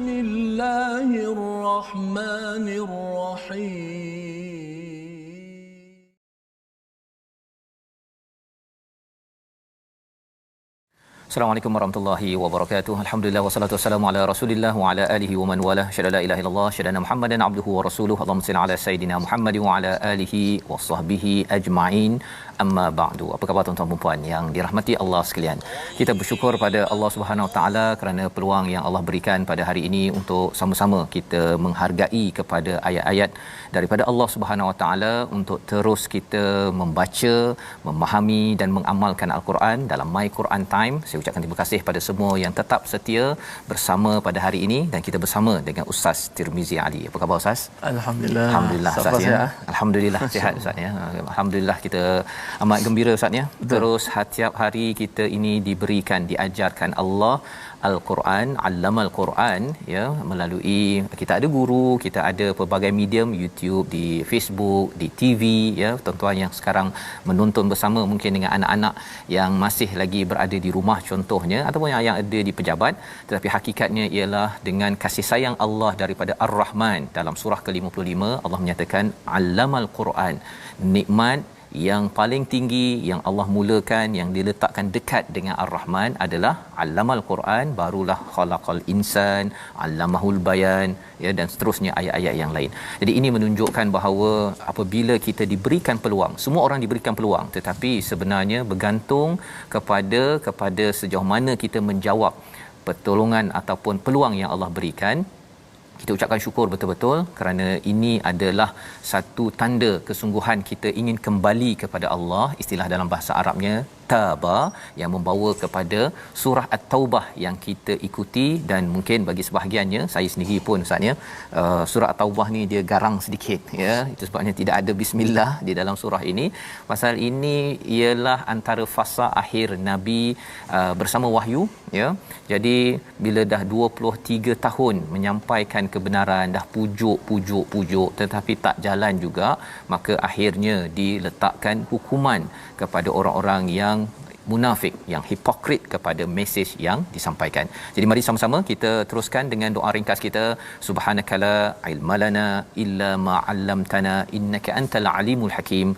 الله الرحمن الرحيم. Assalamualaikum warahmatullahi wabarakatuh. Alhamdulillah wassalatu wassalamu ala Rasulillah wa ala alihi wa man wala. Syada la ilaha illallah, syada Muhammadan abduhu wa rasuluhu. Allahumma salli ala sayidina Muhammad wa ala alihi wa sahbihi ajma'in. Amma ba'du. Apa khabar tuan-tuan dan puan yang dirahmati Allah sekalian? Kita bersyukur pada Allah Subhanahu Wa Taala kerana peluang yang Allah berikan pada hari ini untuk sama-sama kita menghargai kepada ayat-ayat daripada Allah Subhanahu Wa Taala untuk terus kita membaca, memahami dan mengamalkan Al-Quran dalam My Quran Time. Saya ucapkan terima kasih pada semua yang tetap setia bersama pada hari ini dan kita bersama dengan Ustaz Tirmizi Ali. Apa khabar Ustaz? Alhamdulillah. Alhamdulillah Ustaz ya. Alhamdulillah sihat Ustaz ya. Alhamdulillah kita amat gembira Ustaz ya. Terus setiap hari kita ini diberikan, diajarkan Allah Al-Quran, Allamal Quran ya, melalui kita ada guru, kita ada pelbagai medium, YouTube, di Facebook, di TV ya. Tuan-tuan yang sekarang menonton bersama mungkin dengan anak-anak yang masih lagi berada di rumah contohnya ataupun yang ada di pejabat, tetapi hakikatnya ialah dengan kasih sayang Allah daripada Ar-Rahman. Dalam surah ke-55 Allah menyatakan Allamal Quran, nikmat yang paling tinggi yang Allah mulakan, yang diletakkan dekat dengan Ar-Rahman adalah Allamal Quran, barulah khalaqal insan, allamahul bayan ya, dan seterusnya ayat-ayat yang lain. Jadi ini menunjukkan bahawa apabila kita diberikan peluang, semua orang diberikan peluang, tetapi sebenarnya bergantung kepada sejauh mana kita menjawab pertolongan ataupun peluang yang Allah berikan. Kita ucapkan syukur betul-betul kerana ini adalah satu tanda kesungguhan kita ingin kembali kepada Allah. Istilah dalam bahasa Arabnya taba, yang membawa kepada surah At-Taubah yang kita ikuti, dan mungkin bagi sebahagiannya, saya sendiri pun Ustaznya, surah At-Taubah ni dia garang sedikit ya. Itu sebabnya tidak ada bismillah di dalam surah ini. Pasal ini ialah antara fasa akhir Nabi bersama wahyu ya. Jadi bila dah 23 tahun menyampaikan kebenaran, dah pujuk tetapi tak jalan juga, maka akhirnya diletakkan hukuman kepada orang-orang yang munafik, yang hipokrit kepada mesej yang disampaikan. Jadi mari sama-sama kita teruskan dengan doa ringkas kita. Subhanakala ilmalana illa ma 'allamtana innaka antal alimul hakim.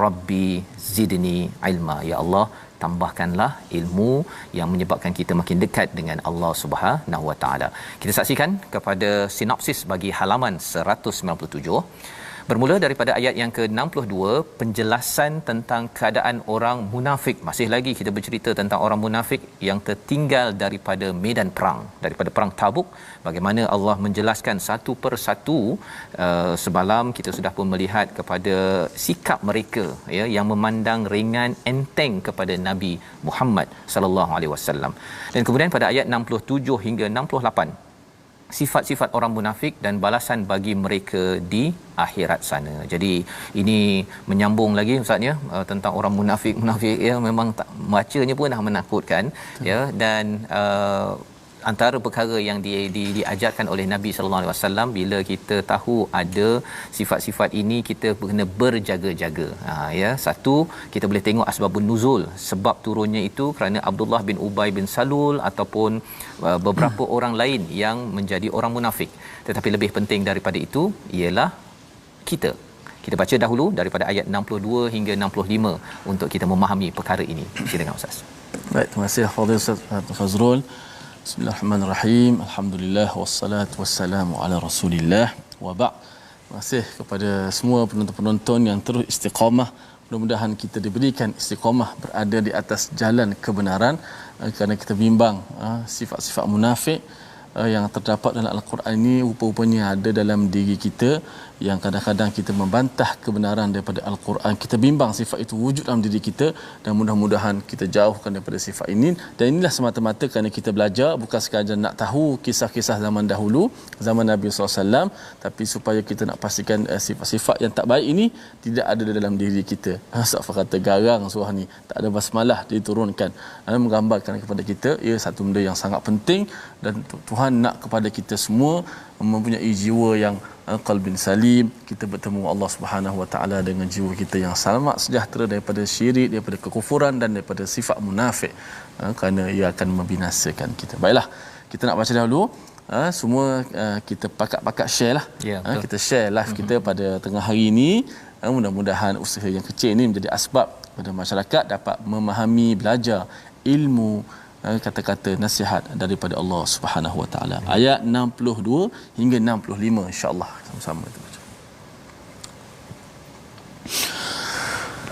Rabbi zidni ilma. Ya Allah, tambahkanlah ilmu yang menyebabkan kita makin dekat dengan Allah Subhanahu Wa Taala. Kita saksikan kepada sinopsis bagi halaman 197. Bermula daripada ayat yang ke-62, penjelasan tentang keadaan orang munafik. Masih lagi kita bercerita tentang orang munafik yang tertinggal daripada medan perang, daripada perang Tabuk. Bagaimana Allah menjelaskan satu persatu. Semalam kita sudah pun melihat kepada sikap mereka ya, yang memandang ringan, enteng kepada Nabi Muhammad sallallahu alaihi wasallam. Dan kemudian pada ayat 67 hingga 68, sifat-sifat orang munafik dan balasan bagi mereka di akhirat sana. Jadi ini menyambung lagi Ustaz ya, tentang orang munafik ya, memang bacanya pun dah menakutkan ya. Dan antara perkara yang diajarkan oleh Nabi sallallahu alaihi wasallam, bila kita tahu ada sifat-sifat ini, kita kena berjaga-jaga. Ya, satu, kita boleh tengok asbabun nuzul, sebab turunnya itu kerana Abdullah bin Ubay bin Salul ataupun beberapa orang lain yang menjadi orang munafik. Tetapi lebih penting daripada itu ialah kita baca dahulu daripada ayat 62 hingga 65 untuk kita memahami perkara ini. Silakan Ustaz. Baik, terima kasih Fadil Ustaz Fazrul. Bismillahirrahmanirrahim. Alhamdulillah wassalatu wassalamu ala Rasulillah wa ba'. Terima kasih kepada semua penonton-penonton yang terus istiqamah. Mudah-mudahan kita diberikan istiqamah berada di atas jalan kebenaran, kerana kita bimbang sifat-sifat munafik yang terdapat dalam Al-Quran ini rupa-rupanya ada dalam diri kita, yang kadang-kadang kita membantah kebenaran daripada Al-Quran. Kita bimbang sifat itu wujud dalam diri kita, dan mudah-mudahan kita jauhkan daripada sifat ini. Dan inilah semata-mata kerana kita belajar, bukan sekadar nak tahu kisah-kisah zaman dahulu, zaman Nabi SAW, tapi supaya kita nak pastikan sifat-sifat yang tak baik ini tidak ada dalam diri kita. Safar kata garang surah ni, tak ada basmalah diturunkan, menggambarkan kepada kita ia satu benda yang sangat penting. Dan Tuhan nak kepada kita semua mempunyai jiwa yang qalbin salim, kita bertemu Allah Subhanahu Wa Taala dengan jiwa kita yang selamat sejahtera daripada syirik, daripada kekufuran dan daripada sifat munafik, kerana ia akan membinasakan kita. Baiklah, kita nak baca dahulu semua kita pakat-pakat share lah. Kita share live kita pada tengah hari ini. Mudah-mudahan usaha yang kecil ini menjadi asbab pada masyarakat dapat memahami, belajar ilmu, kata-kata nasihat daripada Allah Subhanahu Wa Taala. Ayat 62 hingga 65 insya-Allah sama-sama kita baca.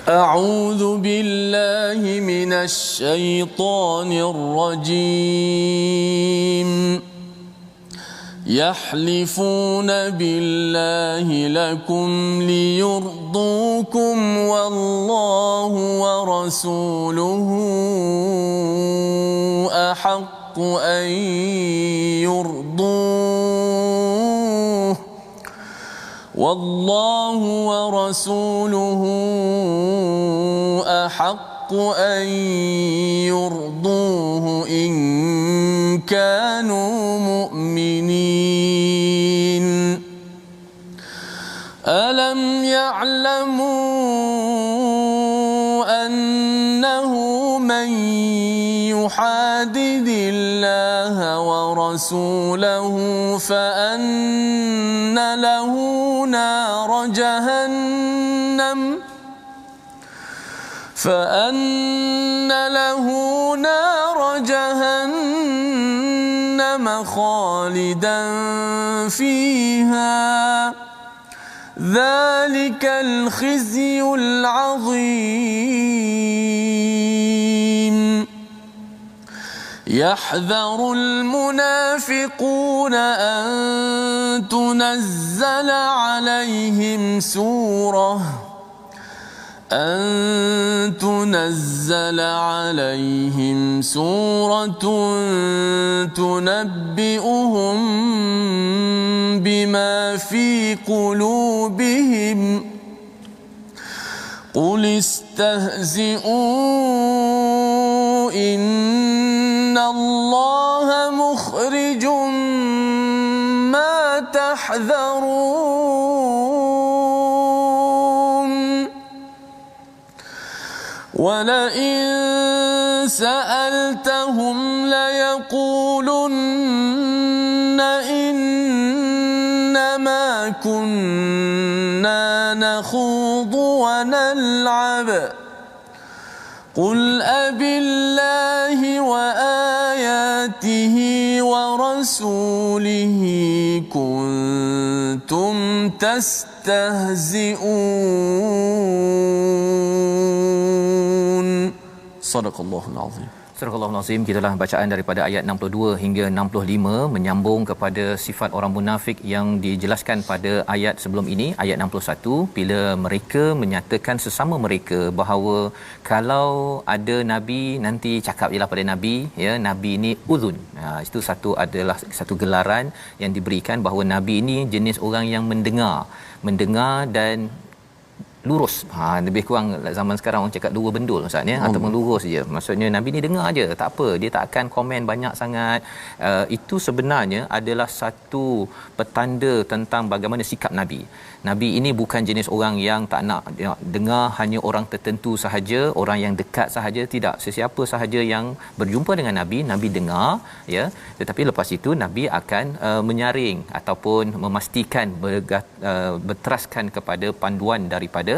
A'udzu billahi minasy syaithanir rajim. يحلفون بالله لكم ليرضوكم والله ورسوله أحق أن يرضوه والله ورسوله أحق أن يرضوه إن كانوا مؤمنين ألم يعلموا أنه من يحادد الله ورسوله فأن له نار جهنم خالدا فيها ذلك الخزي العظيم يحذر المنافقون أن تنزل عليهم سورة تنبئهم بما في قلوبهم قل استهزئوا إن الله مخرج ما تحذرون ولئن سألتهم ليقولن إنما كنا نخوض ونلعب قل أبالله وآياته ورسوله كنتم تستهزئون صدق الله العظيم. Surah Al-Azim, kitalah bacaan daripada ayat 62 hingga 65 menyambung kepada sifat orang munafik yang dijelaskan pada ayat sebelum ini, ayat 61, bila mereka menyatakan sesama mereka bahawa kalau ada nabi nanti cakap jelah pada nabi, ya, nabi ini uzun. Itu adalah satu gelaran yang diberikan bahawa nabi ini jenis orang yang mendengar dan lurus. Lebih kurang zaman sekarang orang cakap dua bendul Ustaz ya, ataupun lurus je. Maksudnya nabi ni dengar aje, tak apa, dia tak akan komen banyak sangat. Itu sebenarnya adalah satu petanda tentang bagaimana sikap nabi. Nabi ini bukan jenis orang yang tak nak dengar hanya orang tertentu sahaja, orang yang dekat sahaja, tidak. Sesiapa sahaja yang berjumpa dengan nabi dengar, ya. Tetapi lepas itu nabi akan menyaring ataupun memastikan berteraskan kepada panduan daripada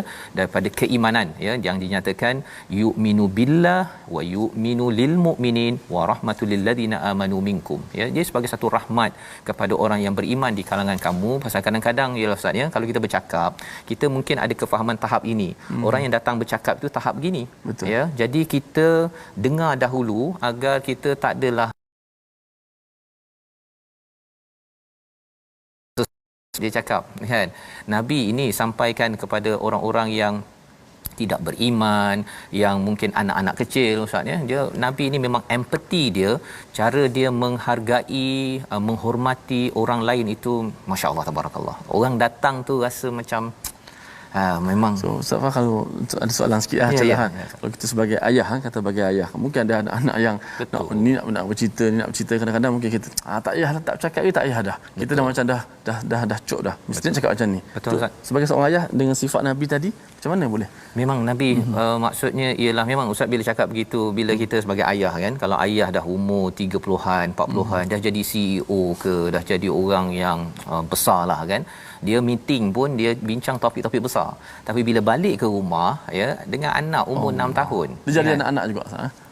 keimanan, ya, yang dinyatakan yu'minu billah wa yu'minu lil mu'minin wa rahmatul lil ladina amanu minkum, ya. Dia sebagai satu rahmat kepada orang yang beriman di kalangan kamu. Pasal kadang-kadang ya Ustaz ya, kalau kita bercakap, kita mungkin ada kefahaman tahap ini. Orang yang datang bercakap itu tahap begini. Betul. Ya, jadi kita dengar dahulu agar kita tak adalah dia cakap, kan, nabi ini sampaikan kepada orang-orang yang tidak beriman, yang mungkin anak-anak kecil Ustaz ya. Dia nabi ini memang empati dia, cara dia menghargai, menghormati orang lain itu masya-Allah tabarakallah. Orang datang tu rasa macam Memang. So Ustaz Fah, kalau ada soalan sikit celahan. Kalau kita sebagai ayah kata sebagai ayah, mungkin ada anak-anak yang nak bercerita, nak bercerita, kadang-kadang mungkin kita tak payahlah, tak cakap tak payah dah. Kita dah macam dah cok dah. Mesti cakap macam ni. Betul, Ustaz. Sebagai seorang ayah dengan sifat Nabi tadi, macam mana boleh? Memang Nabi maksudnya ialah memang Ustaz bila cakap begitu, bila kita sebagai ayah kan, kalau ayah dah umur 30-an 40-an dah jadi CEO ke, dah jadi orang yang besar lah kan, dia meeting pun dia bincang topik-topik besar, tapi bila balik ke rumah ya dengan anak umur 6 tahun dia jadi anak-anak juga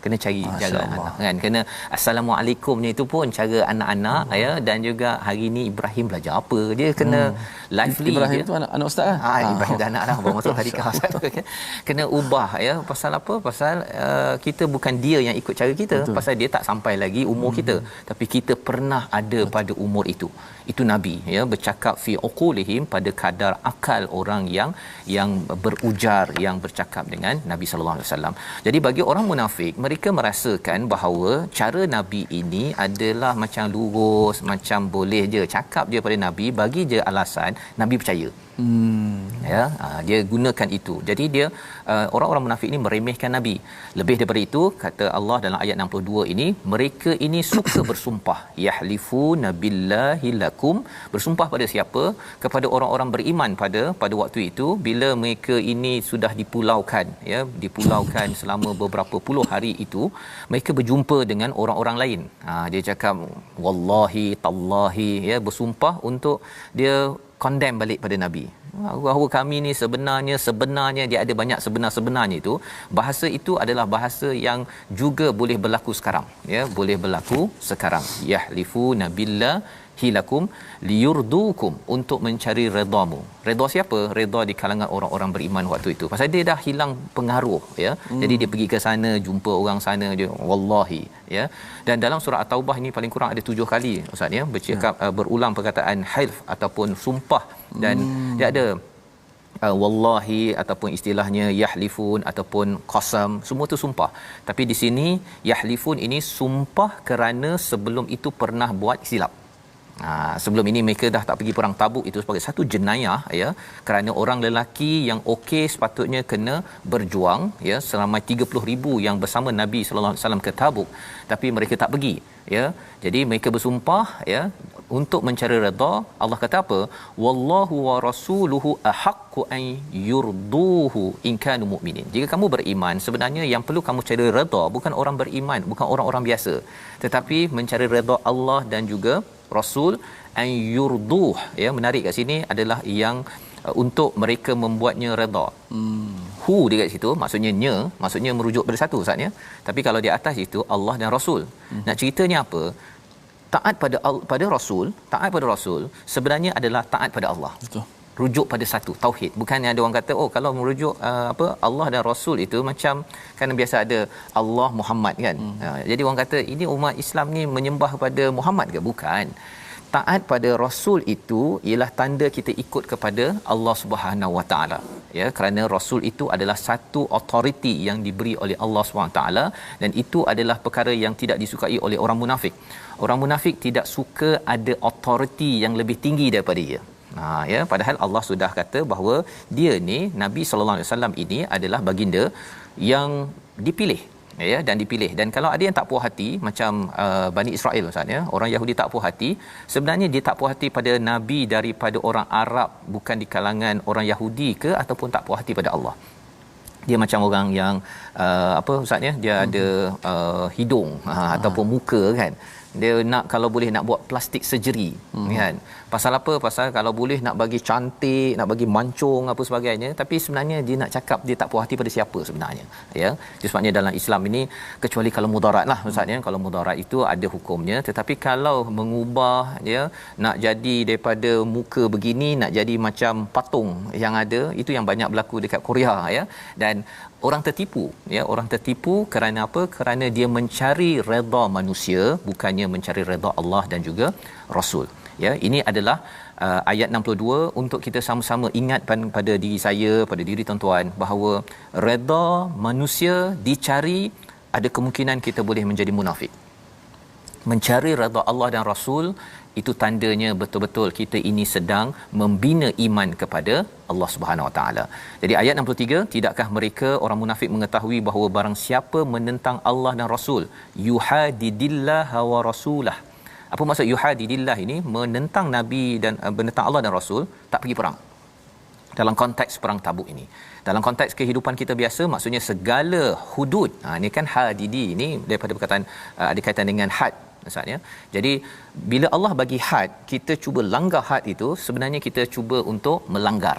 kena cari jaga anak kan, kena assalamualaikumnya itu pun cara anak-anak ya. Dan juga hari ni Ibrahim belajar apa, dia kena lively. Ibrahim dia tu anak ustaz kan? Ibrahim dah anak dah baru masuk tadikah kena ubah ya. Pasal apa? Pasal kita bukan dia yang ikut cara kita. Betul. Pasal dia tak sampai lagi umur kita, tapi kita pernah ada pada umur itu Nabi ya, bercakap fi uqulihim, pada kadar akal orang yang berujar, yang bercakap dengan Nabi sallallahu alaihi wasallam. Jadi bagi orang munafik, mereka merasakan bahawa cara Nabi ini adalah macam lurus, macam boleh je cakap je pada Nabi, bagi je alasan Nabi percaya. Ya, dia gunakan itu. Jadi dia orang-orang munafik ini meremehkan Nabi. Lebih daripada itu, kata Allah dalam ayat 62 ini, mereka ini suka bersumpah, yahlifuna billahi lakum, bersumpah pada siapa? Kepada orang-orang beriman pada waktu itu, bila mereka ini sudah dipulaukan ya, dipulaukan selama beberapa puluh hari itu, mereka berjumpa dengan orang-orang lain. Dia cakap wallahi tallahi ya, bersumpah untuk dia condemn balik pada Nabi. Bahawa kami ni sebenarnya dia ada banyak sebenarnya itu. Bahasa itu adalah bahasa yang juga boleh berlaku sekarang ya, boleh berlaku sekarang. Yahlifu nabillahi lakum liyurdukum, untuk mencari redamu. Redha siapa? Redha di kalangan orang-orang beriman waktu itu. Pasal dia dah hilang pengaruh ya. Jadi dia pergi ke sana, jumpa orang sana, dia wallahi ya. Dan dalam surah At-Taubah ini paling kurang ada 7 kali Ustaz ya, bercakap berulang perkataan hilf ataupun sumpah. Dan dia ada wallahi ataupun istilahnya yahlifun ataupun qasam, semua tu sumpah. Tapi di sini yahlifun ini sumpah kerana sebelum itu pernah buat silap. Sebelum ini mereka dah tak pergi perang Tabuk, itu sebagai satu jenayah ya, kerana orang lelaki yang okey sepatutnya kena berjuang ya, selama 30,000 yang bersama Nabi sallallahu alaihi wasallam ke Tabuk, tapi mereka tak pergi ya. Jadi mereka bersumpah ya untuk mencari redha. Allah kata apa? Wallahu wa rasuluhu ahaqqu an yurduhu in kanu mu'minin. Jika kamu beriman, sebenarnya yang perlu kamu cari redha bukan orang beriman, bukan orang-orang biasa, tetapi mencari redha Allah dan juga Rasul. An yurduh ya, menarik kat sini adalah yang untuk mereka membuatnya redha. Hu dekat situ maksudnya merujuk pada satu Ustaz ya. Tapi kalau di atas itu Allah dan Rasul. Nak ceritanya apa? Taat pada Rasul sebenarnya adalah taat pada Allah. Betul. Rujuk pada satu tauhid. Bukannya ada orang kata kalau merujuk Allah dan Rasul itu macam kan biasa ada Allah Muhammad kan. Jadi orang kata ini umat Islam ni menyembah pada Muhammad ke? Bukan. Taat pada Rasul itu ialah tanda kita ikut kepada Allah Subhanahu Wa Taala ya, kerana Rasul itu adalah satu authority yang diberi oleh Allah Subhanahu Wa Taala, dan itu adalah perkara yang tidak disukai oleh orang munafik. Orang munafik tidak suka ada authority yang lebih tinggi daripada dia. Ya, padahal Allah sudah kata bahawa dia ni Nabi sallallahu alaihi wasallam ini adalah baginda yang dipilih ya, dan dipilih. Dan kalau ada yang tak puas hati macam Bani Israel Ustaz ya, orang Yahudi tak puas hati, sebenarnya dia tak puas hati pada nabi daripada orang Arab, bukan di kalangan orang Yahudi ke, ataupun tak puas hati pada Allah. Dia macam orang yang Ustaz ya, dia ada hidung ataupun muka kan, dia nak kalau boleh nak buat plastik surgery kan. Pasal apa? Pasal kalau boleh nak bagi cantik, nak bagi mancung apa sebagainya, tapi sebenarnya dia nak cakap dia tak puas hati pada siapa sebenarnya ya. Sebabnya dalam Islam ini, kecuali kalau mudarat lah Ustaz ya, kalau mudarat itu ada hukumnya, tetapi kalau mengubah ya, nak jadi daripada muka begini nak jadi macam patung yang ada, itu yang banyak berlaku dekat Korea ya. Dan orang tertipu kerana apa? Kerana dia mencari redha manusia, bukannya mencari redha Allah dan juga Rasul ya. Ini adalah ayat 62 untuk kita sama-sama ingat pada diri saya, pada diri tuan-tuan, bahawa redha manusia dicari, ada kemungkinan kita boleh menjadi munafik. Mencari redha Allah dan Rasul itu tandanya betul-betul kita ini sedang membina iman kepada Allah Subhanahu Wa Taala. Jadi ayat 63, tidakkah mereka orang munafik mengetahui bahawa barang siapa menentang Allah dan Rasul, yuhadidillaha wa rasulah. Apa maksud yuhadidillah ini? Menentang Nabi dan menentang Allah dan Rasul, tak pergi perang. Dalam konteks perang Tabuk ini. Dalam konteks kehidupan kita biasa, maksudnya segala hudud. Ini kan hadidi, ini daripada perkataan ada kaitan dengan had maksudnya. Jadi bila Allah bagi had, kita cuba langgar had itu, sebenarnya kita cuba untuk melanggar.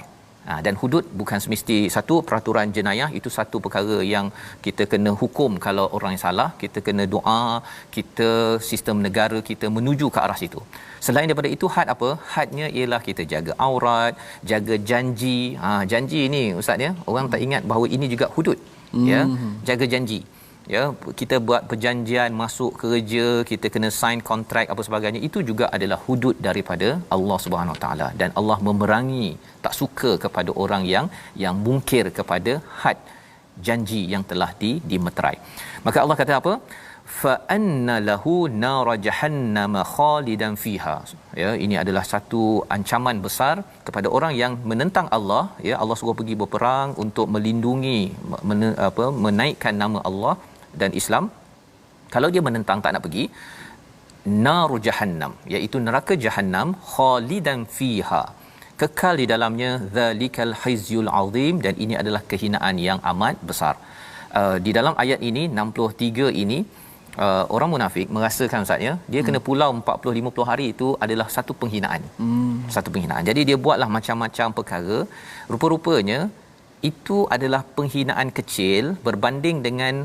Dan hudud bukan semesti satu peraturan jenayah, itu satu perkara yang kita kena hukum kalau orang yang salah, kita kena doa, kita sistem negara kita menuju ke arah situ. Selain daripada itu, had apa? Hadnya ialah kita jaga aurat, jaga janji. Janji ini ustaz ya, orang tak ingat bahawa ini juga hudud. Ya, jaga janji. Ya, kita buat perjanjian masuk kerja, kita kena sign kontrak apa sebagainya, itu juga adalah hudud daripada Allah Subhanahu Wa Taala, dan Allah memerangi, tak suka kepada orang yang mungkir kepada had janji yang telah dimeterai. Maka Allah kata apa? Fa anna lahu nar jahannam khalidan fiha. Ya, ini adalah satu ancaman besar kepada orang yang menentang Allah. Ya, Allah suruh pergi berperang untuk melindungi menaikkan nama Allah dan Islam. Kalau dia menentang, tak nak pergi, nar jahannam, iaitu neraka jahannam, khalidan fiha, kekal di dalamnya, zalikal khizyul azim, dan ini adalah kehinaan yang amat besar. Di dalam ayat ini 63 ini, orang munafik merasakan ustaz ya, dia kena pulau 40-50 hari itu adalah satu penghinaan. Satu penghinaan. Jadi dia buatlah macam-macam perkara. Rupa-rupanya itu adalah penghinaan kecil berbanding dengan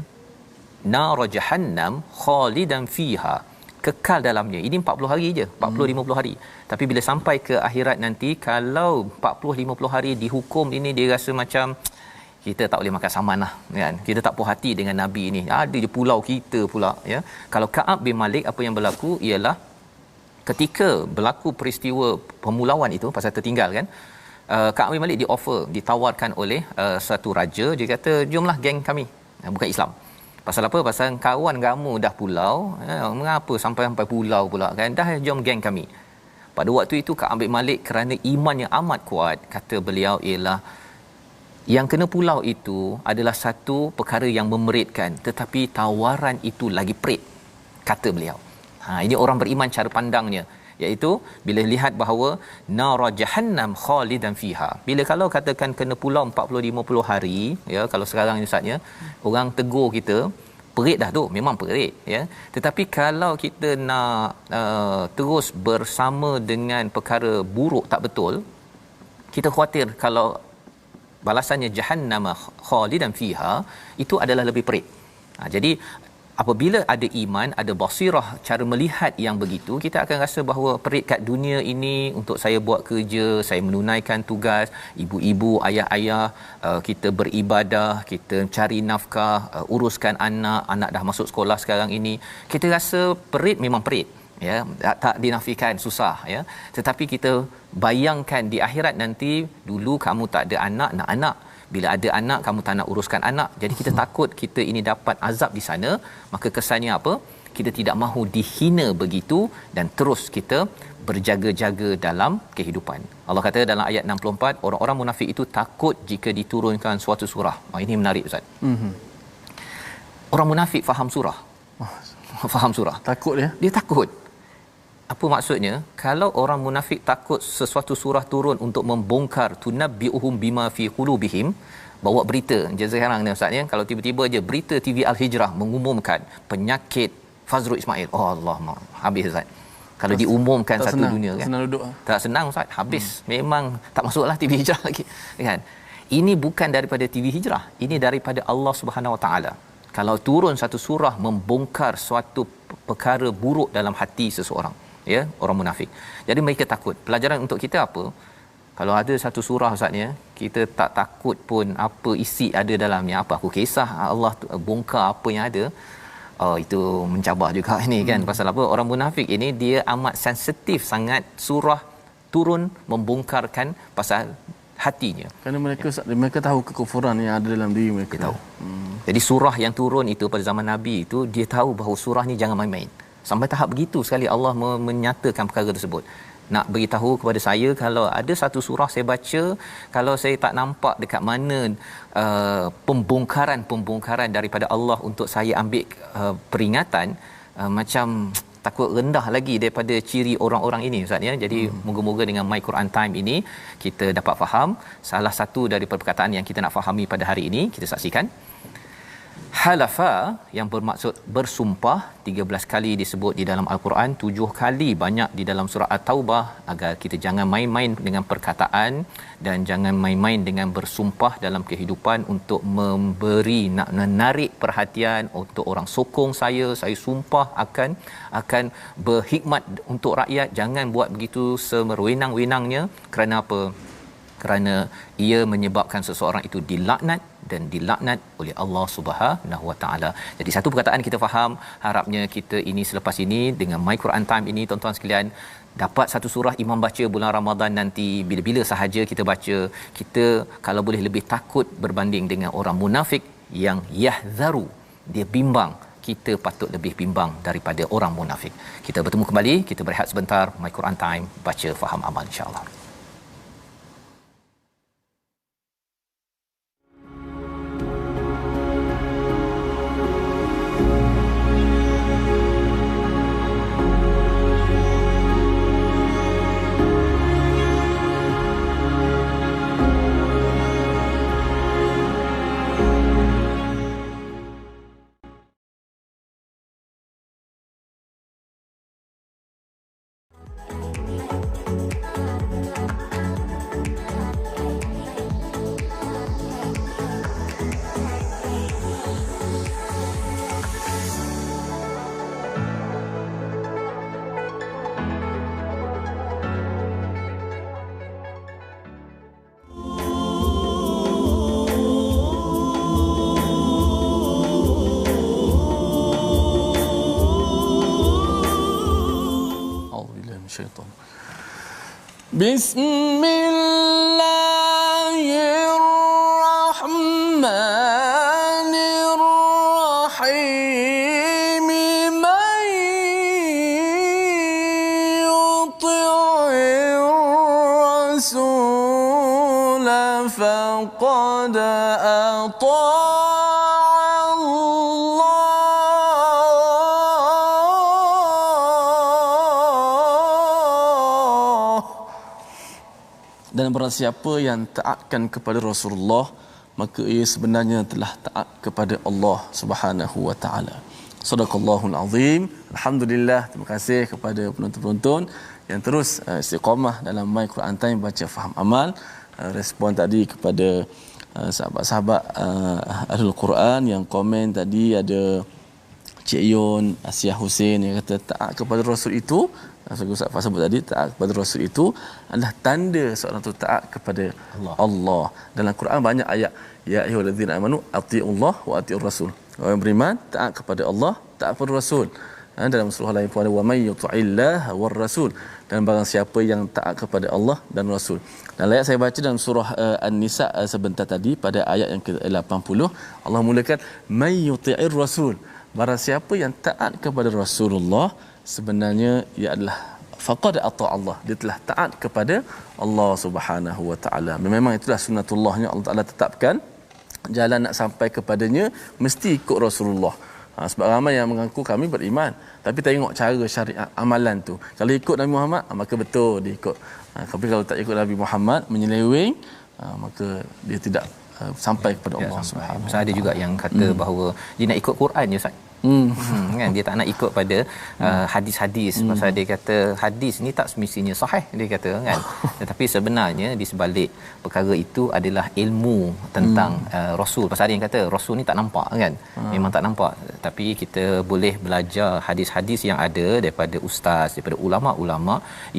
nar jahannam khalidan fiha, kekal dalamnya. Ini 40 hari je, 40-50 hari. Tapi bila sampai ke akhirat nanti, kalau 40-50 hari dihukum ini, dia rasa macam kita tak boleh makan saman lah kan, kita tak puas hati dengan Nabi ni, ada je pulau kita pula ya. Kalau Ka'ab bin Malik, apa yang berlaku ialah ketika berlaku peristiwa pemulauan itu, pasal tertinggal kan, Ka'ab bin Malik ditawarkan oleh satu raja. Dia kata, jomlah geng kami, bukan Islam. Pasal apa? Pasal kawan kamu dah pulau, mengapa sampai pulau pula kan, dah jom geng kami. Pada waktu itu Ka'ab bin Malik, kerana iman yang amat kuat, kata beliau ialah yang kena pulau itu adalah satu perkara yang memeritkan, tetapi tawaran itu lagi perit, kata beliau. Ini orang beriman cara pandangnya, iaitu bila lihat bahawa nar jahannam khalidan fiha. Bila kalau katakan kena pulau 40-50 hari ya, kalau sekarang ni ustaz ya, orang tegur kita, perit dah tu, memang perit ya. Tetapi kalau kita nak terus bersama dengan perkara buruk tak betul, kita khawatir kalau balasannya jahannam khalidan fiha, itu adalah lebih perit. Jadi apabila ada iman, ada basirah, cara melihat yang begitu, kita akan rasa bahawa perit kat dunia ini untuk saya buat kerja, saya menunaikan tugas, ibu-ibu, ayah-ayah, kita beribadah, kita cari nafkah, uruskan anak dah masuk sekolah sekarang ini, kita rasa perit, memang perit ya, tak dinafikan, susah ya. Tetapi kita bayangkan di akhirat nanti, dulu kamu tak ada anak, nak anak, bila ada anak kamu tak nak uruskan anak, jadi kita takut kita ini dapat azab di sana. Maka kesannya apa? Kita tidak mahu dihina begitu, dan terus kita berjaga-jaga dalam kehidupan. Allah kata dalam ayat 64, orang-orang munafik itu takut jika diturunkan suatu surah. Ini menarik ustaz. Orang munafik faham surah. Faham surah. Takut dia? Dia takut. Apa maksudnya? Kalau orang munafik takut sesuatu surah turun untuk membongkar, tunabbi'uhum bima fi qulubihim, bawa berita je sekarang ni ustaz ya, kalau tiba-tiba je berita TV Al-Hijrah mengumumkan penyakit Fazrul Ismail, oh Allah, habis ustaz. Kalau diumumkan satu senang, dunia kan, senang duduk. Tak senang ustaz, habis. Memang tak masuklah TV Hijrah lagi kan. Ini bukan daripada TV Hijrah, ini daripada Allah Subhanahu Wa Taala. Kalau turun satu surah membongkar suatu perkara buruk dalam hati seseorang ya, orang munafik. Jadi mereka takut. Pelajaran untuk kita apa? Kalau ada satu surah ustaz ya, kita tak takut pun apa isi ada dalamnya, apa aku kisah Allah bongkar apa yang ada. Itu mencabar juga ini kan. Pasal apa? Orang munafik ini dia amat sensitif sangat surah turun membongkarkan pasal hatinya. Kerana mereka tahu kekufuran yang ada dalam diri mereka. Dia tahu. Jadi surah yang turun itu pada zaman Nabi itu, dia tahu bahawa surah ni jangan main-main. Sampai tahap begitu sekali Allah menyatakan perkara tersebut. Nak beritahu kepada saya, kalau ada satu surah saya baca, kalau saya tak nampak dekat mana pembongkaran daripada Allah untuk saya ambil peringatan, macam takut rendah lagi daripada ciri orang-orang ini, Ustaz ya. Jadi moga-moga dengan My Quran Time ini kita dapat faham salah satu daripada perkataan yang kita nak fahami pada hari ini. Kita saksikan. Halafa yang bermaksud bersumpah 13 kali disebut di dalam Al-Quran, 7 kali banyak di dalam surah At-Taubah, agar kita jangan main-main dengan perkataan dan jangan main-main dengan bersumpah dalam kehidupan untuk memberi, nak menarik perhatian untuk orang sokong saya sumpah akan berhikmat untuk rakyat. Jangan buat begitu sewenang-wenangnya. Kerana apa? Kerana ia menyebabkan seseorang itu dilaknat oleh Allah Subhanahu Wa Taala. Jadi satu perkataan kita faham, harapnya kita ini selepas ini dengan My Quran Time ini, tuan-tuan sekalian, dapat satu surah imam baca bulan Ramadan nanti, bila-bila sahaja kita baca, kita kalau boleh lebih takut berbanding dengan orang munafik yang yahzaru, dia bimbang. Kita patut lebih bimbang daripada orang munafik. Kita bertemu kembali, kita berehat sebentar. My Quran Time, baca faham amal, insya-Allah. syaitan. Bismillahirrahmanirrahim. Man yuti'ir rasul faqad ata'. Dan barang siapa yang taatkan kepada Rasulullah, maka ia sebenarnya telah taat kepada Allah Subhanahu wa taala. Sadaqallahul azim. Alhamdulillah, terima kasih kepada penonton-penonton yang terus istiqamah dalam My Quran Time baca faham amal. Respon tadi kepada sahabat-sahabat Ahlul Quran yang komen tadi, ada Cik Yon, Asia Hussein yang kata taat kepada Rasul itu, Ustaz Fah sebut tadi, taat kepada Rasul itu adalah tanda seorang itu taat kepada Allah. Dalam Quran banyak ayat, ya ayyuhallazina amanu atiiullah wa atiiur rasul. Orang yang beriman taat kepada Allah, taat kepada Rasul. Dalam surah lain pun ada wa may yuti'illaha war rasul, dan barang siapa yang taat kepada Allah dan Rasul. Dan ayat saya baca dalam surah An-Nisa sebentar tadi pada ayat yang ke-80, Allah mulakan may yuti'ir rasul. Barang siapa yang taat kepada Rasulullah, sebenarnya ia adalah faqad ata Allah, dia telah taat kepada Allah Subhanahu wa taala. Memang itulah sunnatullahnya, Allah Taala tetapkan jalan nak sampai kepadanya mesti ikut Rasulullah. Sebab ramai yang mengaku kami beriman, tapi tengok cara syariat amalan tu. Kalau ikut Nabi Muhammad, maka betul dia ikut. Tapi kalau tak ikut Nabi Muhammad, menyeleweng, maka dia tidak sampai kepada Allah Subhanahu. Ustaz ada juga yang kata bahawa dia nak ikut Quran je, Ustaz. Kan dia tak nak ikut pada hadis-hadis. Pasal dia kata hadis ni tak semestinya sahih, dia kata kan. Tetapi sebenarnya di sebalik perkara itu adalah ilmu tentang Rasul. Pasal ada yang kata Rasul ni tak nampak kan. Memang tak nampak, tapi kita boleh belajar hadis-hadis yang ada daripada ustaz, daripada ulama-ulama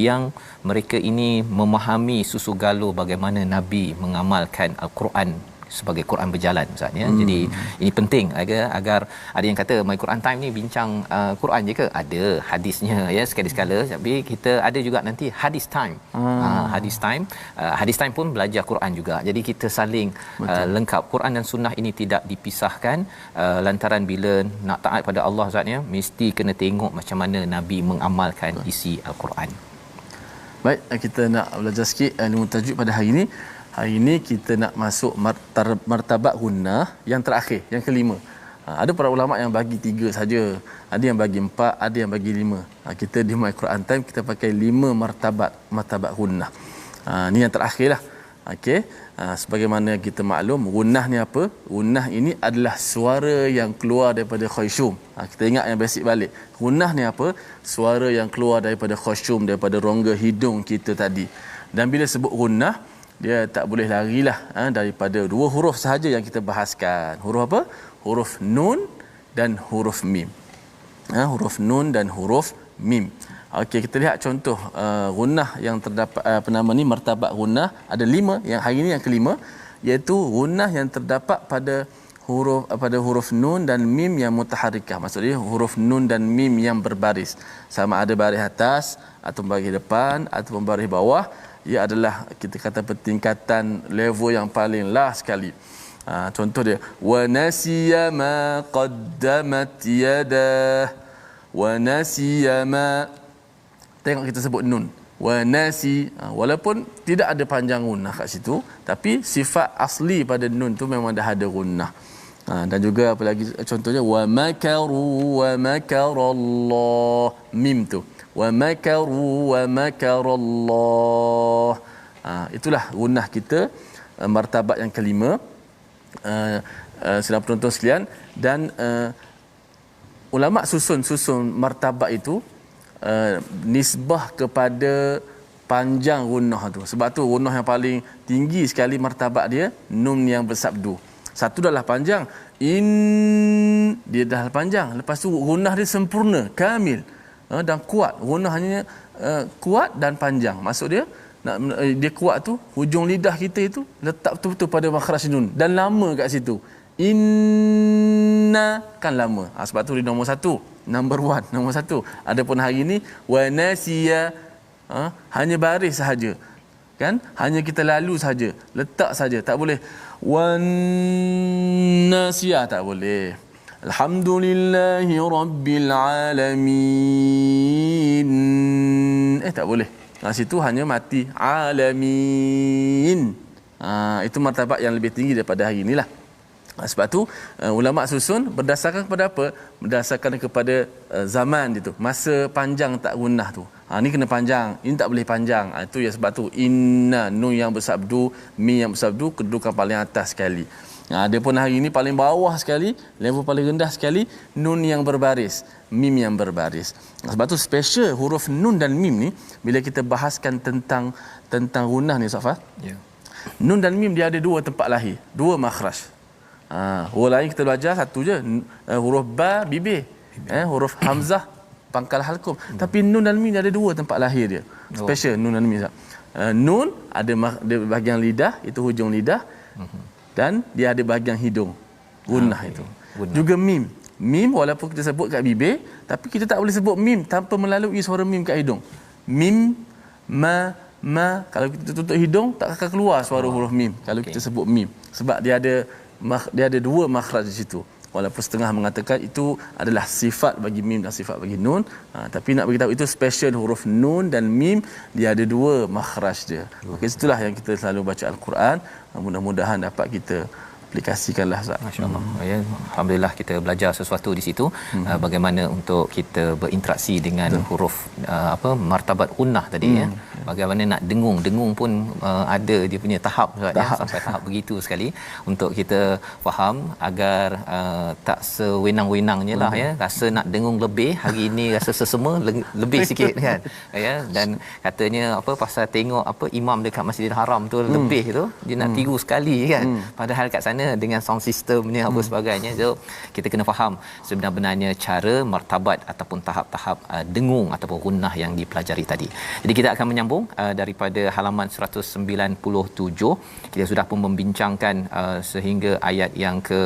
yang mereka ini memahami susu galur bagaimana Nabi mengamalkan Al-Quran sebagai Quran berjalan Ustaz ya. Jadi ini penting agar ada yang kata My Quran Time ni bincang Quran je ke? Ada hadisnya ya sekali-sekala, tapi kita ada juga nanti hadis time. Hadis time pun belajar Quran juga. Jadi kita saling lengkap. Quran dan sunnah ini tidak dipisahkan, lantaran bila nak taat pada Allah Ustaz ya, mesti kena tengok macam mana Nabi mengamalkan isi Al-Quran. Baik, kita nak belajar sikit ilmu tajuk pada hari ini. Hari ini kita nak masuk martabat gunnah yang terakhir, yang kelima. Ada para ulama yang bagi 3 saja, ada yang bagi 4, ada yang bagi 5. Kita di My Quran Time kita pakai 5 martabat gunnah. Ni yang terakhirlah. Okey. Sebagaimana kita maklum, gunnah ni apa? Gunnah ini adalah suara yang keluar daripada khusyum. Kita ingat yang basic balik. Gunnah ni apa? Suara yang keluar daripada khusyum, daripada rongga hidung kita tadi. Dan bila sebut gunnah, dia tak boleh larilah daripada 2 huruf sahaja yang kita bahaskan. Huruf apa? Huruf nun dan huruf mim. Huruf nun dan huruf mim. Okey, kita lihat contoh gunnah yang terdapat martabat gunnah ada 5, yang hari ini yang kelima, iaitu gunnah yang terdapat pada huruf nun dan mim yang mutaharrikah. Maksudnya huruf nun dan mim yang berbaris, sama ada baris atas atau baris depan atau baris bawah. Ia adalah kita kata pertingkatan level yang paling last sekali. Contoh dia, wa nasiya ma qaddamat yadah, wa nasiya ma. Tengok kita sebut nun, wa nasi, walaupun tidak ada panjang gunnah kat situ, tapi sifat asli pada nun tu memang dah ada gunnah. Dan juga apa lagi contohnya, wa makaru wa makarallah, mim tu, wa makaru wa makarallah. Itulah gunnah kita, martabat yang kelima. Sedang penonton sekalian, dan ulama susun martabat itu nisbah kepada panjang gunnah tu. Sebab tu gunnah yang paling tinggi sekali martabat dia nun yang bersabdu. Satu dah panjang, dia dah panjang. Lepas tu gunnah dia sempurna, kamil dan kuat. Gunnahnya kuat dan panjang. Maksud dia dia kuat tu, hujung lidah kita itu letak betul-betul pada makhraj nun dan lama kat situ. Inna kan lama. Sebab tu dia nombor 1, number 1, nombor 1. Adapun hari ini wa nasiya, hanya baris sahaja. Kan? Hanya kita lalu saja, letak saja, tak boleh. Wan nasiya tak boleh. Alhamdulillahi rabbil alamin. Tak boleh. Situ hanya mati alamin. Itu martabat yang lebih tinggi daripada hari inilah. Sebab tu ulama susun berdasarkan kepada apa? Berdasarkan kepada zaman itu, masa panjang tak gunnah tu. Ni kena panjang, ini tak boleh panjang. Itu ya, sebab tu inna, nun yang bersabdu, mi yang bersabdu, kedudukan paling atas sekali. Dia pun hari ini paling bawah sekali, level paling rendah sekali, nun yang berbaris, mim yang berbaris. Sebab tu special huruf nun dan mim ni, bila kita bahaskan tentang gunnah ni Safar. Ya. Nun dan mim dia ada 2 tempat lahir, 2 makhraj. Huruf lain kita belajar satu je, huruf ba bibir, huruf hamzah pangkal halkum. Tapi nun dan mim dia ada 2 tempat lahir dia. Special nun dan mim. Nun ada bahagian lidah, itu hujung lidah, dan dia ada bahagian hidung, gunnah itu. Juga mim. Mim walaupun kita sebut kat bibir, tapi kita tak boleh sebut mim tanpa melalui suara mim kat hidung. Mim, ma, kalau kita tutup hidung tak akan keluar suara huruf mim kalau kita sebut mim, sebab dia ada 2 makhraj di situ. Walaupun setengah mengatakan itu adalah sifat bagi mim dan sifat bagi nun, tapi nak beritahu itu special huruf nun dan mim, dia ada 2 makhraj dia. Okey, itulah yang kita selalu baca Al-Quran. Mudah-mudahan dapat kita aplikasikanlah. Masya-Allah. Ya, alhamdulillah kita belajar sesuatu di situ, bagaimana untuk kita berinteraksi dengan huruf martabat gunnah tadi ya. Bagaimana nak dengung pun ada dia punya tahap ya, sampai tahap begitu sekali untuk kita faham agar tak sewenang-wenangnya lah ya. Rasa nak dengung lebih, hari ini rasa sesama lebih sikit kan. Ya, dan katanya pasal tengok imam dekat Masjidil Haram tu lebih tu dia nak tiru sekali kan. Padahal kat sana dengan sound system ni apa sebagainya. So kita kena faham sebenarnya cara martabat ataupun tahap-tahap dengung ataupun gunnah yang dipelajari tadi. Jadi kita akan menyambung sambung daripada halaman 197. Kita sudah pun membincangkan sehingga ayat yang ke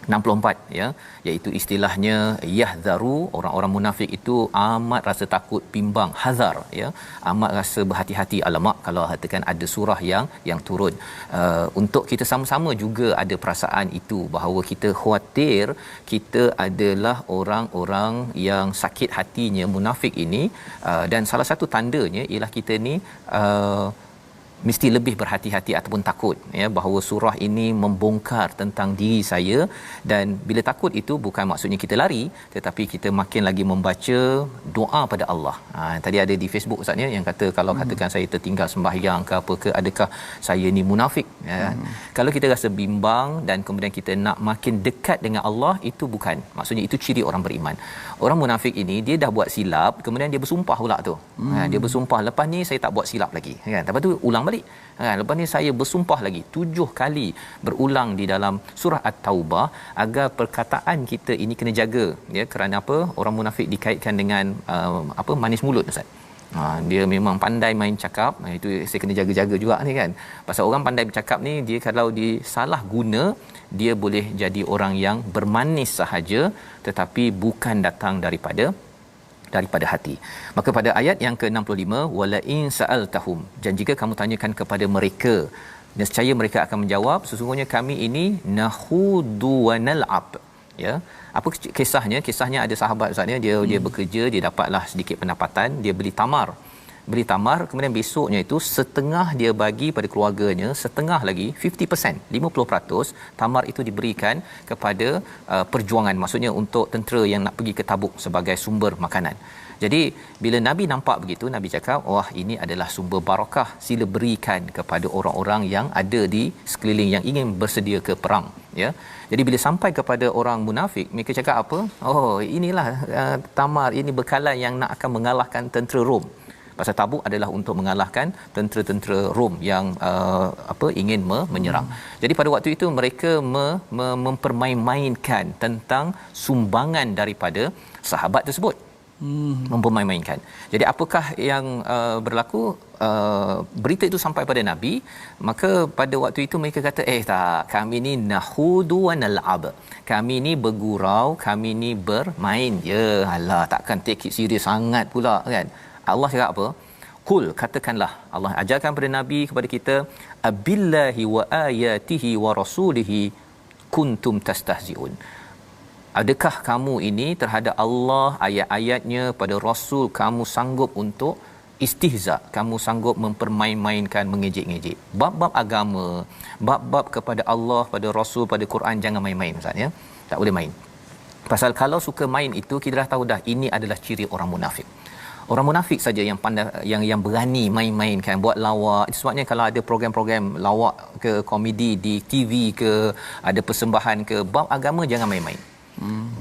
64 ya, iaitu istilahnya yahzaru, orang-orang munafik itu amat rasa takut, bimbang, hazar ya, amat rasa berhati-hati. Alamak, kalau katakan ada surah yang turun, untuk kita sama-sama juga ada perasaan itu bahawa kita khawatir kita adalah orang-orang yang sakit hatinya munafik ini, dan salah satu tandanya ialah kita ni mesti lebih berhati-hati ataupun takut ya, bahawa surah ini membongkar tentang diri saya, dan bila takut itu bukan maksudnya kita lari, tetapi kita makin lagi membaca doa pada Allah. Tadi ada di Facebook Ustaz ya, yang kata kalau katakan saya tertinggal sembahyang ke apa ke, adakah saya ni munafik ya? Kalau kita rasa bimbang dan kemudian kita nak makin dekat dengan Allah, itu bukan maksudnya itu ciri orang beriman. Orang munafik ini dia dah buat silap, kemudian dia bersumpah pula tu. Dia bersumpah, lepas ni saya tak buat silap lagi kan, lepas tu ulang balik. Lepas ni saya bersumpah lagi 7 kali berulang di dalam surah At-Taubah, agar perkataan kita ini kena jaga ya. Kerana apa? Orang munafik dikaitkan dengan manis mulut Ustaz. Dia memang pandai main cakap. Itu saya kena jaga-jaga juga ni kan. Pasal orang pandai bercakap ni, dia kalau disalah guna, dia boleh jadi orang yang bermanis sahaja, tetapi bukan datang daripada hati. Maka pada ayat yang ke-65, wala in sa'altahum, dan jika kamu tanyakan kepada mereka, nescaya mereka akan menjawab, sesungguhnya kami ini nahudu wa nal'ab ya. Apa kisahnya ada sahabat Ustaz ya, dia bekerja, dia dapatlah sedikit pendapatan, dia beli tamar, kemudian besoknya itu setengah dia bagi pada keluarganya, setengah lagi 50% tamar itu diberikan kepada perjuangan, maksudnya untuk tentera yang nak pergi ke Tabuk sebagai sumber makanan. Jadi bila Nabi nampak begitu, Nabi cakap, wah ini adalah sumber barakah, sila berikan kepada orang-orang yang ada di sekeliling yang ingin bersedia ke perang ya. Jadi bila sampai kepada orang munafik, mereka cakap apa? Oh, inilah tamar, ini bekalan yang nak akan mengalahkan tentera Rom. Pasal Tabuk adalah untuk mengalahkan tentera-tentera Rom yang ingin menyerang. Jadi pada waktu itu mereka mempermain-mainkan tentang sumbangan daripada sahabat tersebut. Mempermain-mainkan. Jadi apakah yang berlaku? Berita itu sampai pada Nabi, maka pada waktu itu mereka kata, tak, kami ni nahudu wa nal'ab, kami ni bergurau, kami ni bermain je. Alah, takkan take it serius sangat pula kan. Allah cakap apa? Qul, katakanlah, Allah ajarkan pada Nabi, kepada kita, abillahi wa ayatihi wa rasulihi kuntum tastahzi'un. Adakah kamu ini terhadap Allah, ayat-ayatnya, pada Rasul, kamu sanggup untuk istihza, kamu sanggup mempermain-mainkan, mengejek-ngejek. Bab-bab agama, bab-bab kepada Allah, pada Rasul, pada Quran, jangan main-main Ustaz ya. Tak boleh main. Pasal kalau suka main itu, kita dah tahu dah, ini adalah ciri orang munafik. Orang munafik saja yang pandai, yang berani main-main kan, buat lawak. Sebabnya kalau ada program-program lawak ke, komedi di TV ke, ada persembahan ke, bab agama jangan main-main.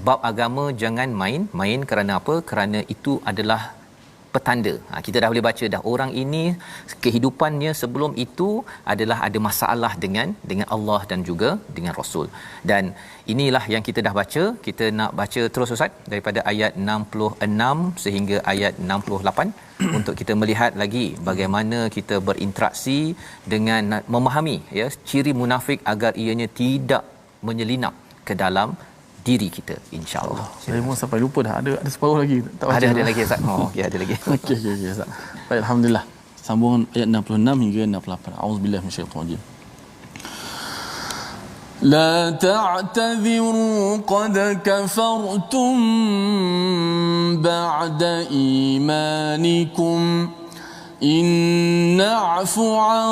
Bab agama jangan main-main. Kerana apa? Kerana itu adalah petanda. Kita dah boleh baca dah, orang ini kehidupannya sebelum itu adalah ada masalah dengan Allah dan juga dengan Rasul. Dan inilah yang kita dah baca. Kita nak baca terus Ustaz daripada ayat 66 sehingga ayat 68 untuk kita melihat lagi bagaimana kita berinteraksi dengan memahami ya ciri munafik agar ianya tidak menyelinap ke dalam diri kita, insya-Allah. Saya pun sampai lupa dah, ada separuh lagi tak baca. Ada lagi Ustaz. Okey, ada lagi. Okey Ustaz. Baik, alhamdulillah. Sambung ayat 66 hingga 68. Auzubillahi minasyaitanir rajim. La ta'tadhiru qad kafartum ba'da imanikum in na'fu 'an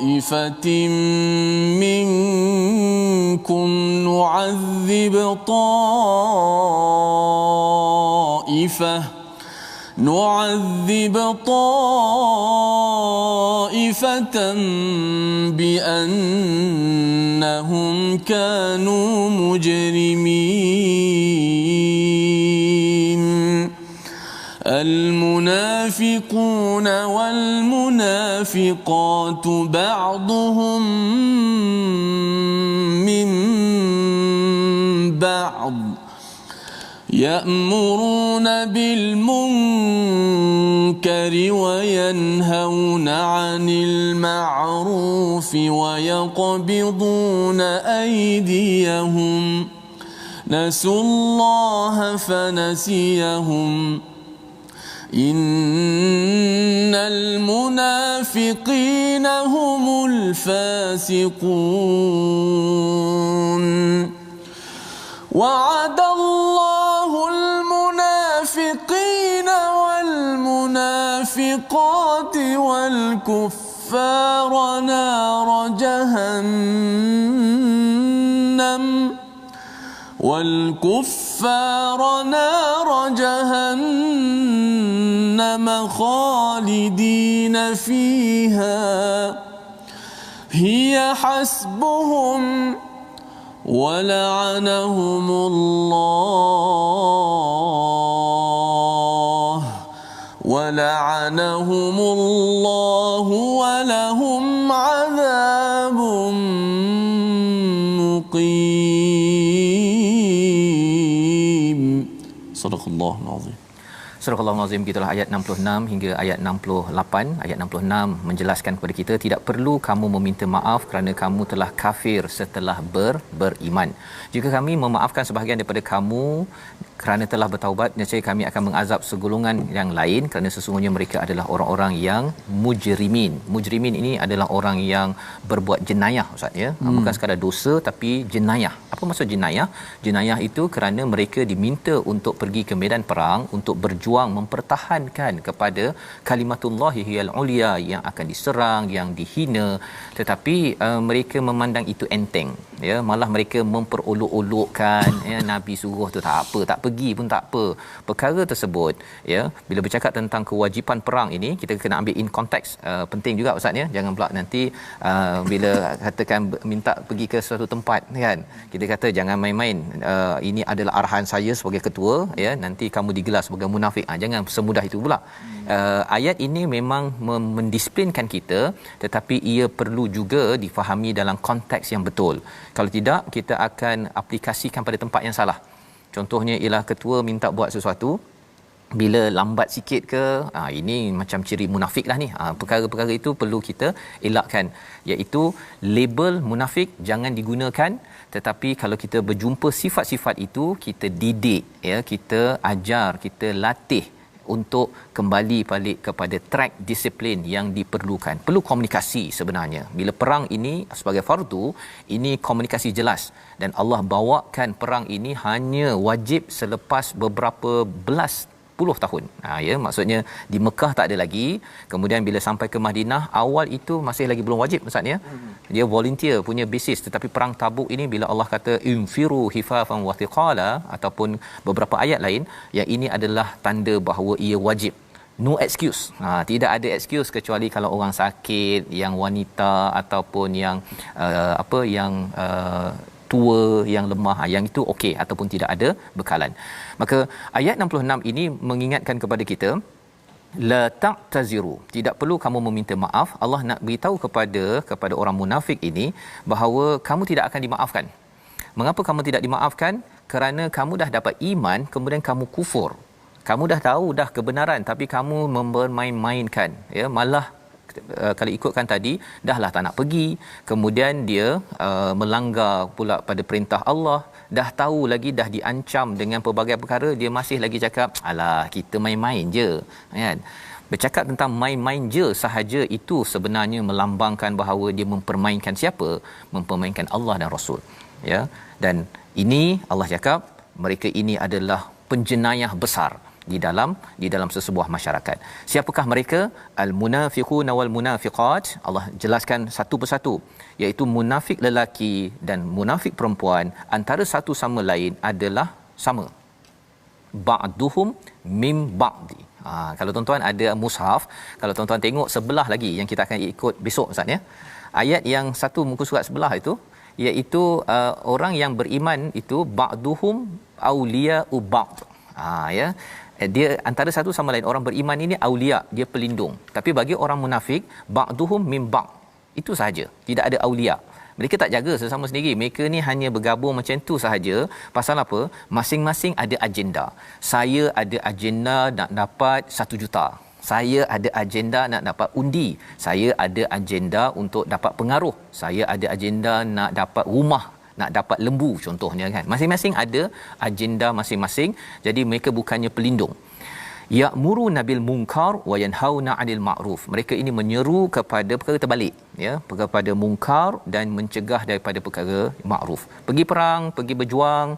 ta'ifatin minkum nu'adhib ta'ifatan bi'annahum kanu mujrimin. المنافقون والمنافقات بعضهم من بعض يأمرون بالمنكر وينهون عن المعروف ويقبضون أيديهم نسوا الله فنسيهم إن المنافقين هم الفاسقون وعد الله المنافقين والمنافقات والكفار نار جهنم خالدين فيها هي حسبهم ولعنهم الله ولهم عذاب مقيم صدق الله العظيم. Surah Al-Azim, gitulah ayat 66 hingga ayat 68. Ayat 66 menjelaskan kepada kita tidak perlu kamu meminta maaf kerana kamu telah kafir setelah beriman. Jika kami memaafkan sebahagian daripada kamu kerana telah bertaubat, nescaya kami akan mengazab segolongan yang lain kerana sesungguhnya mereka adalah orang-orang yang mujrimin. Mujrimin ini adalah orang yang berbuat jenayah, ustaz ya. Bukan sekadar dosa tapi jenayah. Apa maksud jenayah? Jenayah itu kerana mereka diminta untuk pergi ke medan perang untuk berjuang mempertahankan kepada kalimatullah hiyal ulia yang akan diserang, yang dihina, tetapi mereka memandang itu enteng, ya. Malah mereka memperolok-olokkan, ya, Nabi suruh tu tak apa, tak pergi pun tak apa. Perkara tersebut, ya, bila bercakap tentang kewajipan perang ini, kita kena ambil in konteks. Penting juga ustaz ya, jangan pula nanti bila katakan minta pergi ke suatu tempat kan, kita kata jangan main-main, ini adalah arahan saya sebagai ketua, ya, nanti kamu digelar sebagai munafik. Jangan semudah itu pula. Ayat ini memang mendisiplinkan kita, tetapi ia perlu juga difahami dalam konteks yang betul. Kalau tidak, kita akan aplikasikan pada tempat yang salah. Contohnya ialah ketua minta buat sesuatu, bila lambat sikit ke, ini macam ciri munafik lah ni. Perkara-perkara itu perlu kita elakkan, iaitu label munafik jangan digunakan, tetapi kalau kita berjumpa sifat-sifat itu, kita didik, ya, kita ajar, kita latih untuk kembali balik kepada track disiplin yang diperlukan. Perlu komunikasi sebenarnya. Bila perang ini sebagai fardu, ini komunikasi jelas, dan Allah bawakan perang ini hanya wajib selepas beberapa belas puluh tahun. Ya, maksudnya di Mekah tak ada lagi, kemudian bila sampai ke Madinah, awal itu masih lagi belum wajib maksudnya. Dia volunteer punya basis, tetapi perang Tabuk ini bila Allah kata infiru hifafan wa thiqala ataupun beberapa ayat lain, yang ini adalah tanda bahawa ia wajib. No excuse. Tidak ada excuse kecuali kalau orang sakit, yang wanita ataupun yang tua, yang lemah, yang itu okey, ataupun tidak ada bekalan. Maka ayat 66 ini mengingatkan kepada kita, la ta'taziru, tidak perlu kamu meminta maaf. Allah nak beritahu kepada orang munafik ini bahawa kamu tidak akan dimaafkan. Mengapa kamu tidak dimaafkan? Kerana kamu dah dapat iman, kemudian kamu kufur. Kamu dah tahu dah kebenaran, tapi kamu mempermain-mainkan, ya, malah kalau ikutkan tadi, dahlah tak nak pergi, kemudian dia melanggar pula pada perintah Allah, dah tahu lagi dah diancam dengan pelbagai perkara, dia masih lagi cakap alah kita main-main je, kan. Bercakap tentang main-main je sahaja itu sebenarnya melambangkan bahawa dia mempermainkan siapa? Mempermainkan Allah dan Rasul, ya. Dan ini Allah cakap mereka ini adalah penjenayah besar di dalam sesebuah masyarakat. Siapakah mereka? Al-munafiquna wal munafiqat. Allah jelaskan satu persatu, iaitu munafik lelaki dan munafik perempuan antara satu sama lain adalah sama. Ba'duhum mim ba'di. Kalau tuan-tuan ada mushaf, kalau tuan-tuan tengok sebelah lagi yang kita akan ikut besok ustaz ya. Ayat yang satu muka surat sebelah itu, iaitu orang yang beriman itu ba'duhum auliya'u ba'd. Ya. Dia antara satu sama lain, orang beriman ini aulia, dia pelindung. Tapi bagi orang munafik, ba'duhum min ba'd. Itu sahaja, tidak ada aulia. Mereka tak jaga sesama sendiri. Mereka ni hanya bergabung macam tu sahaja. Pasal apa? Masing-masing ada agenda. Saya ada agenda nak dapat 1 juta. Saya ada agenda nak dapat undi. Saya ada agenda untuk dapat pengaruh. Saya ada agenda nak dapat rumah, nak dapat lembu contohnya kan. Masing-masing ada agenda masing-masing. Jadi mereka bukannya pelindung. Ya'muru nabil munkar wa yanhauna 'anil ma'ruf. Mereka ini menyeru kepada perkara terbalik, ya, kepada mungkar dan mencegah daripada perkara ma'ruf. Pergi perang, pergi berjuang,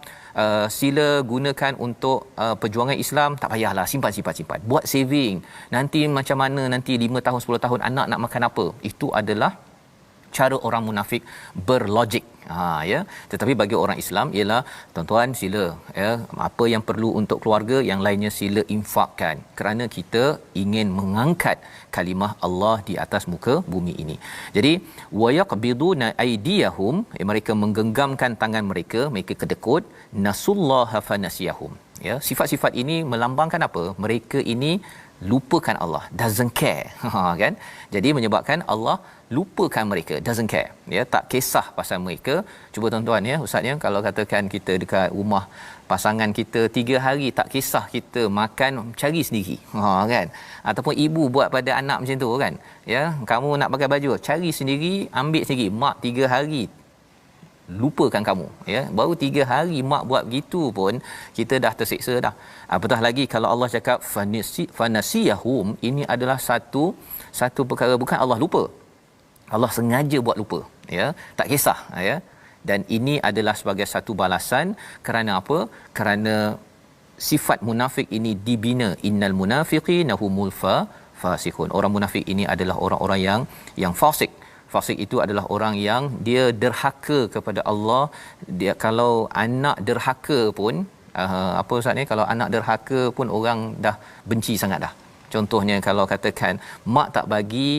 sila gunakan untuk perjuangan Islam, tak payahlah simpan. Buat saving. Nanti macam mana nanti 5 tahun 10 tahun anak nak makan apa? Itu adalah cara orang munafik berlogik. Ya, tetapi bagi orang Islam ialah tuan-tuan sila, ya, apa yang perlu untuk keluarga, yang lainnya sila infakkan, kerana kita ingin mengangkat kalimah Allah di atas muka bumi ini. Jadi wayaqbiduna aydiyahum, mereka menggenggamkan tangan mereka, mereka kedekut, nasullaha fanasiyahum. Ya, sifat-sifat ini melambangkan apa? Mereka ini lupakan Allah, doesn't care. Kan? Jadi menyebabkan Allah lupakan mereka, doesn't care, ya, tak kisah pasal mereka. Cuba tuan-tuan, ya, ustaz, ya, kalau katakan kita dekat rumah pasangan kita 3 hari tak kisah kita makan, cari sendiri, kan, ataupun ibu buat pada anak macam tu kan, ya, kamu nak pakai baju cari sendiri, ambil sendiri. Mak 3 hari lupakan kamu, ya, baru 3 hari mak buat begitu pun kita dah tersiksa dah, apatah lagi kalau Allah cakap fanasiyahum. Ini adalah satu perkara, bukan Allah lupa, Allah sengaja buat lupa, ya, tak kisah, ya. Dan ini adalah sebagai satu balasan. Kerana apa? Kerana sifat munafik ini dibina. Innal munafiqina humul fasiqun. Orang munafik ini adalah orang-orang yang fasik. Fasik itu adalah orang yang dia derhaka kepada Allah. Dia kalau anak derhaka pun, apa ustaz ni, kalau anak derhaka pun orang dah benci sangat dah. Contohnya kalau katakan mak tak bagi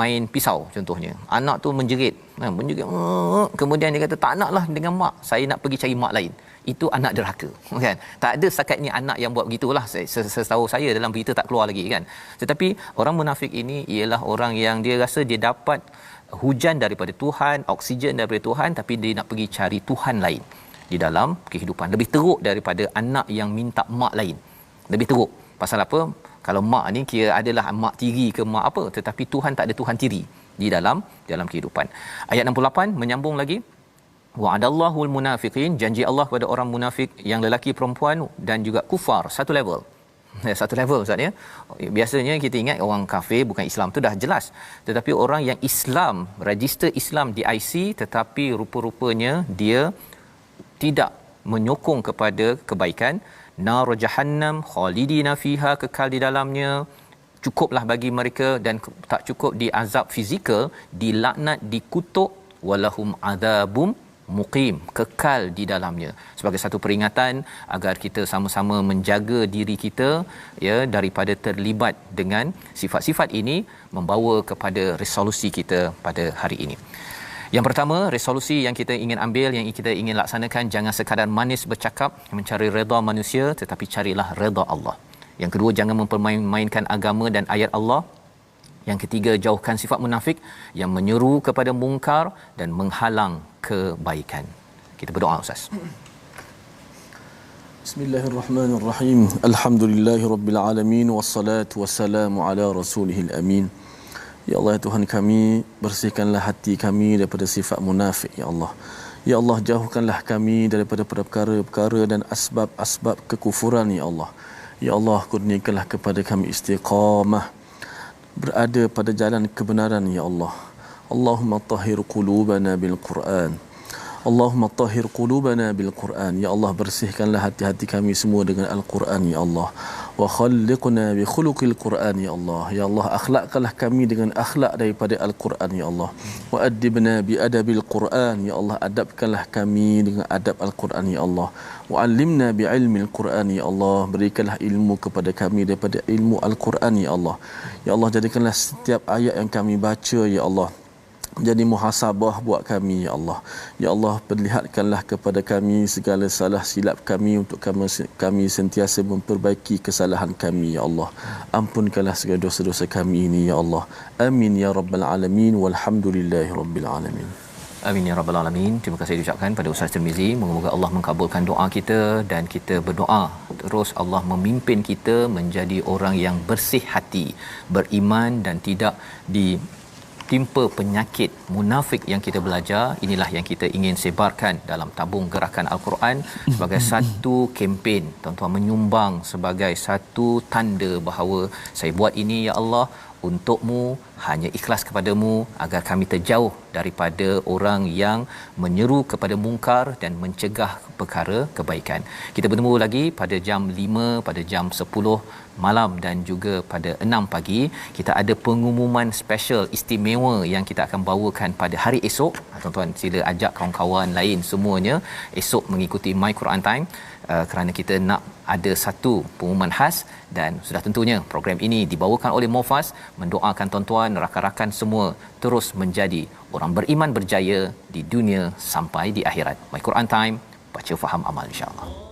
main pisau contohnya, anak tu menjerit, kemudian dia kata tak naklah dengan mak, saya nak pergi cari mak lain. Itu anak derhaka, kan? Tak ada setakat ni anak yang buat begitulah, setahu saya dalam berita tak keluar lagi, kan. Tetapi orang munafik ini ialah orang yang dia rasa dia dapat hujan daripada Tuhan, oksigen daripada Tuhan, tapi dia nak pergi cari Tuhan lain di dalam kehidupan. Lebih teruk daripada anak yang minta mak lain, lebih teruk. Pasal apa? Kalau mak ni kira adalah mak tiri ke mak apa, tetapi Tuhan tak ada Tuhan tiri di dalam kehidupan. Ayat 68 menyambung lagi, wa'adallahul munafiqin, janji Allah kepada orang munafik yang lelaki perempuan dan juga kufar, satu level. Satu level ustaz, ya. Biasanya kita ingat orang kafir bukan Islam tu dah jelas, tetapi orang yang Islam, register Islam di IC, tetapi rupa-rupanya dia tidak menyokong kepada kebaikan, nar jahannam khalidina fiha, kekal di dalamnya, cukuplah bagi mereka, dan tak cukup di azab fizikal, dilaknat, dikutuk, walahum adzabum muqim, kekal di dalamnya. Sebagai satu peringatan agar kita sama-sama menjaga diri kita, ya, daripada terlibat dengan sifat-sifat ini, membawa kepada resolusi kita pada hari ini. Yang pertama, resolusi yang kita ingin ambil, yang kita ingin laksanakan, jangan sekadar manis bercakap mencari redha manusia, tetapi carilah redha Allah. Yang kedua, jangan mempermain-mainkan agama dan ayat Allah. Yang ketiga, jauhkan sifat munafik yang menyeru kepada mungkar dan menghalang kebaikan. Kita berdoa, ustaz. Bismillahirrahmanirrahim. Alhamdulillahirabbil alamin, wassalatu wassalamu ala rasulihil amin. Ya Allah, ya Tuhan kami, bersihkanlah hati kami daripada sifat munafik, ya Allah. Ya Allah, jauhkanlah kami daripada perkara-perkara dan asbab-asbab kekufuran, ya Allah. Ya Allah, kurniakanlah kepada kami istiqamah, berada pada jalan kebenaran, ya Allah. Allahumma tahhir qulubana bil Quran. Allahumma tahhir qulubana bil Quran. Ya Allah, bersihkanlah hati-hati kami semua dengan Al-Quran, ya Allah. Wa khalliqna bi khuluqil Quran, ya Allah. Ya Allah, akhlakkanlah kami dengan akhlak daripada Al-Quran, ya Allah. Wa adibna bi adabil Quran, ya Allah. Adabkanlah kami dengan adab Al-Quran, ya Allah. Wa 'allimna bi ilmil Quran, ya Allah. Berikanlah ilmu kepada kami daripada ilmu Al-Quran, ya Allah. Ya Allah, jadikanlah setiap ayat yang kami baca, ya Allah, jadi muhasabah buat kami ya Allah. Ya Allah, perlihatkanlah kepada kami segala salah silap kami untuk kami sentiasa memperbaiki kesalahan kami ya Allah. Ampunkanlah segala dosa-dosa kami ini ya Allah. Amin ya rabbal alamin walhamdulillahi rabbil alamin. Amin ya rabbal alamin. Terima kasih diucapkan pada Ustaz Tirmizi. Moga-moga Allah mengabulkan doa kita dan kita berdoa terus Allah memimpin kita menjadi orang yang bersih hati, beriman dan tidak ditimpa penyakit munafik yang kita belajar. Inilah yang kita ingin sebarkan dalam tabung gerakan Al-Quran sebagai satu kempen. Tuan-tuan menyumbang sebagai satu tanda bahawa saya buat ini ya Allah untukmu, hanya ikhlas kepadamu agar kami terjauh daripada orang yang menyeru kepada mungkar dan mencegah perkara kebaikan. Kita bertemu lagi pada jam 5, pada jam 10 malam dan juga pada 6 pagi. Kita ada pengumuman special istimewa yang kita akan bawakan pada hari esok. Tuan-tuan sila ajak kawan-kawan lain semuanya esok mengikuti My Quran Time. Kerana kita nak ada satu pengumuman khas dan sudah tentunya program ini dibawakan oleh Mofas mendoakan tuan-tuan rakan-rakan semua terus menjadi orang beriman berjaya di dunia sampai di akhirat. My Quran Time, baca faham amal insya-Allah.